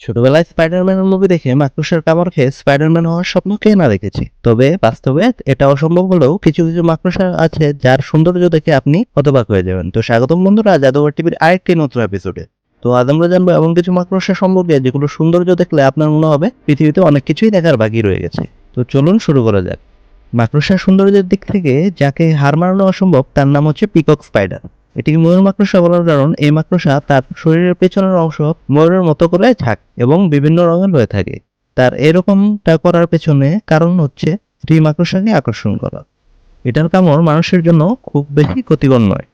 ছোটবেলায় স্পাইডারম্যানের মুভি দেখে মাকড়সার কামড় খেয়ে স্পাইডারম্যান হওয়ার স্বপ্ন কে না দেখেছি। তবে বাস্তবে এটা অসম্ভব হলেও কিছু কিছু মাকড়সা আছে যার সৌন্দর্য দেখে আপনি হতবাক হয়ে যাবেন। তো স্বাগতম বন্ধুরা জাদুঘর টিভির আরেকটি নতুন এপিসোডে। তো আজ আমরা জানবো এমন কিছু মাকড়সা সম্পর্কে যেগুলো সৌন্দর্য দেখলে আপনার মনে হবে পৃথিবীতে অনেক কিছুই দেখার বাকি রয়ে গেছে। তো চলুন শুরু করা যাক। মাকড়সার সৌন্দর্যের দিক থেকে যাকে হার মানানো অসম্ভব তার নাম হচ্ছে পিকক স্পাইডার। এটিকে ময়ূর মাকড়সা বলার কারণ এই মাকড়সা তার শরীরের পেছনের অংশ ময়ূরের মতো করে থাকে এবং বিভিন্ন রঙের হয়ে থাকে। তার এরকমটা করার পেছনে কারণ হচ্ছে স্ত্রী মাকড়সাকে আকর্ষণ করা। এটার কামড় মানুষের জন্য খুব বেশি ক্ষতিকর নয়।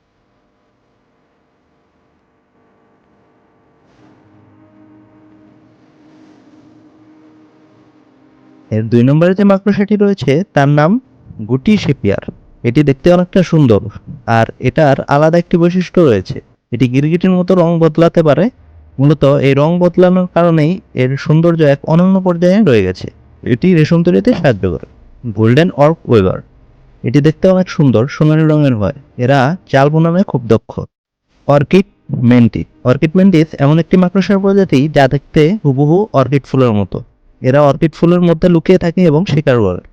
এর 2 নম্বরে যে মাকড়সাটি রয়েছে তার নাম গুটি শিপিয়ার। এটি দেখতে অনেকটা সুন্দর, আর এটার আলাদা একটি বৈশিষ্ট্য রয়েছে। এটি গিরগিটির মতো রং বদলাতে পারে। মূলত এই রং বদলানোর কারণেই এর সৌন্দর্য এক অনন্য পর্যায়ে রয়ে গেছে। এটি রেশম তৈরিতে সাহায্য করে। গোল্ডেন অর্ক ওয়েবার, এটি দেখতে অনেক সুন্দর, সোনালী রঙের হয়। এরা চাল বুননে খুব দক্ষ। অর্কিড মেন্টিস, অর্কিড মেন্টিস এমন একটি মাকড়সার প্রজাতি যা দেখতে হুবহু অর্কিড ফুলের মতো। এরা অর্কিড ফুলের মধ্যে লুকিয়ে থাকে এবং শিকার করে।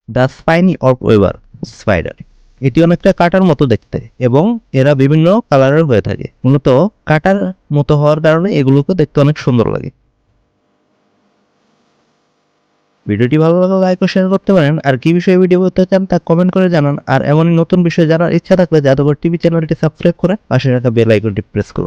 The spiny orb weaver spider, এটি অনেকটা কাঁটার মতো দেখতে এবং এরা বিভিন্ন কালারের হয়ে থাকে। মূলত কাঁটার মতো হওয়ার কারণে এগুলোকে দেখতে অনেক সুন্দর লাগে। ভিডিওটি ভালো লাগলে লাইক ও শেয়ার করতে পারেন। আর কি বিষয়ে ভিডিও করতে চান তা কমেন্ট করে জানান। আর এমনই নতুন বিষয় জানার ইচ্ছা থাকলে জাদুঘর টিভি চ্যানেলটি সাবস্ক্রাইব করে পাশে রাখা বেল আইকনটি প্রেস করুন।